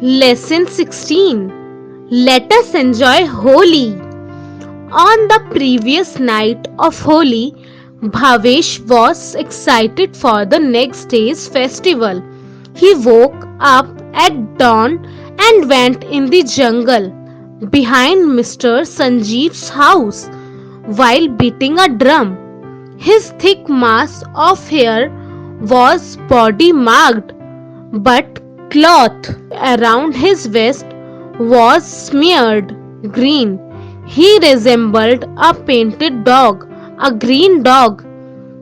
Lesson 16. Let us enjoy Holi. On the previous night of Holi, Bhavesh was excited for the next day's festival. He woke up at dawn and went in the jungle behind Mr. Sanjeev's house while beating a drum. His thick mass of hair was body marked, but cloth around his waist was smeared green. He resembled a painted dog, a green dog.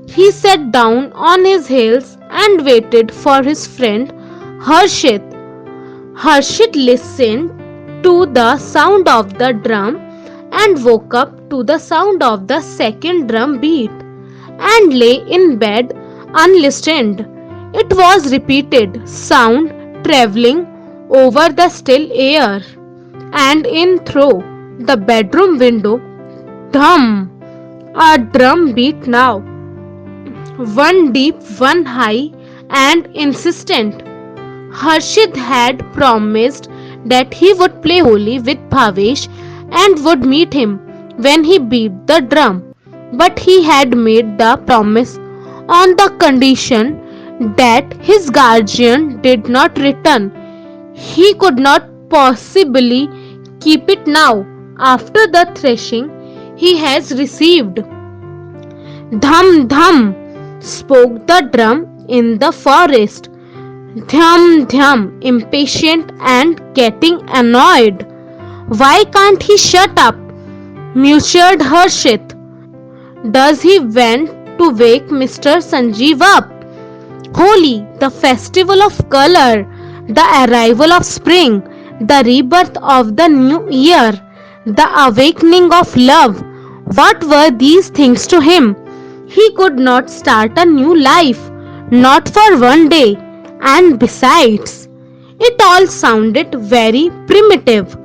He sat down on his heels and waited for his friend Harshit. Harshit listened to the sound of the drum and woke up to the sound of the second drum beat and lay in bed unlistened. It was repeated sound traveling over the still air and in through the bedroom window. Thum! A drum beat now, one deep, one high, and insistent. Harshit had promised that he would play Holi with Bhavesh and would meet him when he beat the drum. But he had made the promise on the condition that his guardian did not return. He could not possibly keep it now after the thrashing he has received. Dham dham spoke the drum in the forest. Dham dham, impatient and getting annoyed. Why can't he shut up? Mused Harshit. Does he want to wake Mr. Sanjeev up? Holi, the festival of color, the arrival of spring, the rebirth of the new year, the awakening of love. What were these things to him? He could not start a new life, not for one day, and besides, it all sounded very primitive.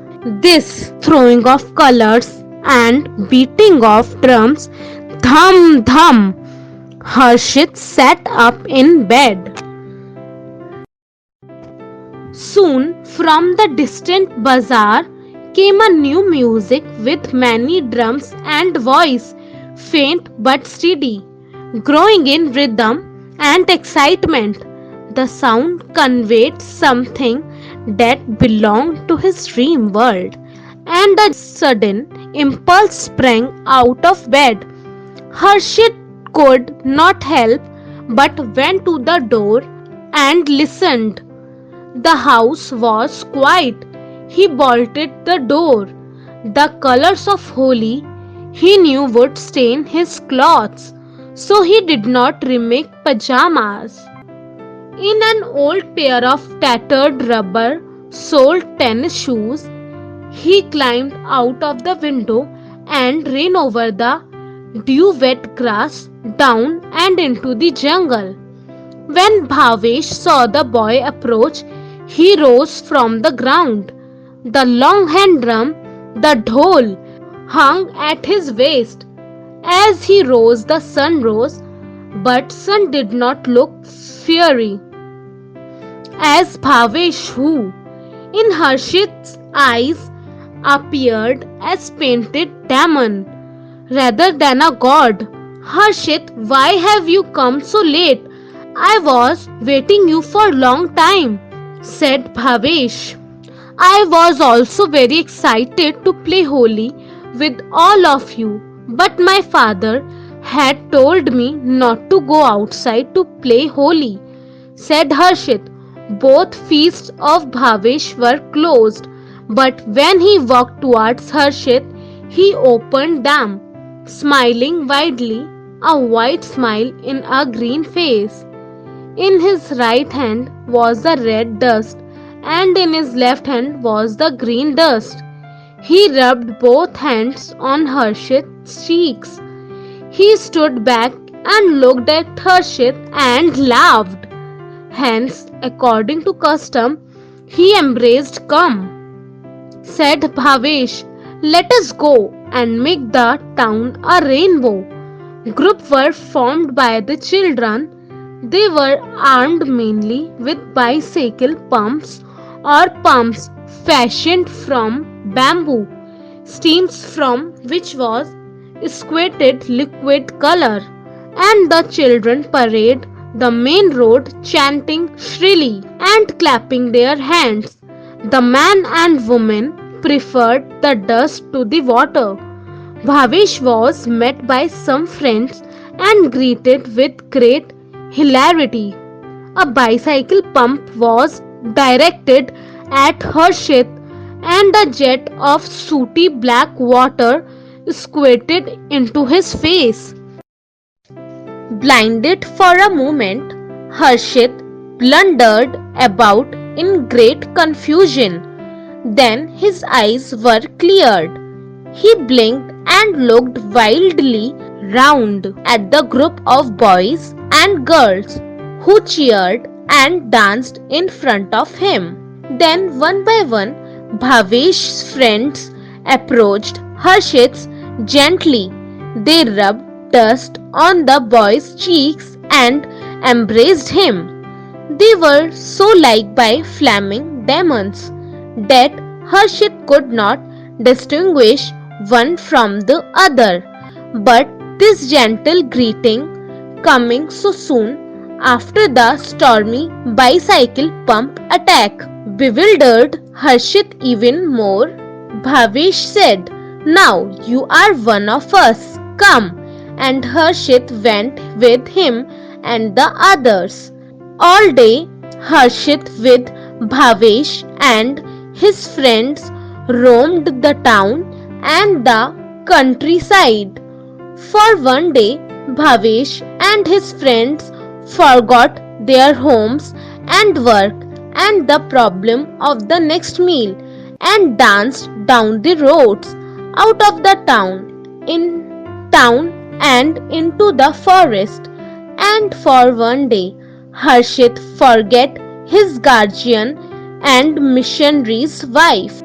This throwing of colors and beating of drums, dham dham. Harshit sat up in bed. Soon from the distant bazaar came a new music with many drums and voice, faint but steady, growing in rhythm and excitement. The sound conveyed something that belonged to his dream world, and a sudden impulse sprang out of bed. Harshit could not help but went to the door and listened. The house was quiet. He bolted the door. The colors of Holi he knew would stain his clothes, so he did not remake pajamas. In an old pair of tattered rubber soled tennis shoes, he climbed out of the window and ran over the dew-wet grass down and into the jungle. When Bhavesh saw the boy approach, he rose from the ground. The long hand drum, the dhol, hung at his waist. As he rose, the sun rose, but sun did not look fiery as Bhavesh, who, in Harshit's eyes, appeared as painted demon rather than a god. Harshit, why have you come so late? I was waiting you for a long time, said Bhavesh. I was also very excited to play Holi with all of you, but my father had told me not to go outside to play Holi, said Harshit. Both feasts of Bhavesh were closed, but when he walked towards Harshit, he opened them, smiling widely, a white smile in a green face. In his right hand was the red dust, and in his left hand was the green dust. He rubbed both hands on Harshit's cheeks. He stood back and looked at Harshit and laughed. Hence, according to custom, he embraced. Come, said Bhavesh, let us go and make the town a rainbow. Groups were formed by the children. They were armed mainly with bicycle pumps or pumps fashioned from bamboo, steams from which was squirted liquid color, and the children parade the main road chanting shrilly and clapping their hands. The man and woman preferred the dust to the water. Bhavesh was met by some friends and greeted with great hilarity. A bicycle pump was directed at Harshit and a jet of sooty black water squirted into his face. Blinded for a moment, Harshit blundered about in great confusion. Then his eyes were cleared. He blinked and looked wildly round at the group of boys and girls who cheered and danced in front of him. Then, one by one, Bhavesh's friends approached Harshit gently. They rubbed dust on the boy's cheeks and embraced him. They were so like by flaming demons that Harshit could not distinguish one from the other. But this gentle greeting, coming so soon after the stormy bicycle pump attack, bewildered Harshit even more. Bhavesh said, "Now you are one of us. Come." And Harshit went with him and the others. All day, Harshit with Bhavesh and his friends roamed the town and the countryside. For one day, Bhavesh and his friends forgot their homes and work and the problem of the next meal and danced down the roads, out of the town and into the forest. And for one day, Harshit forget his guardian and missionary's wife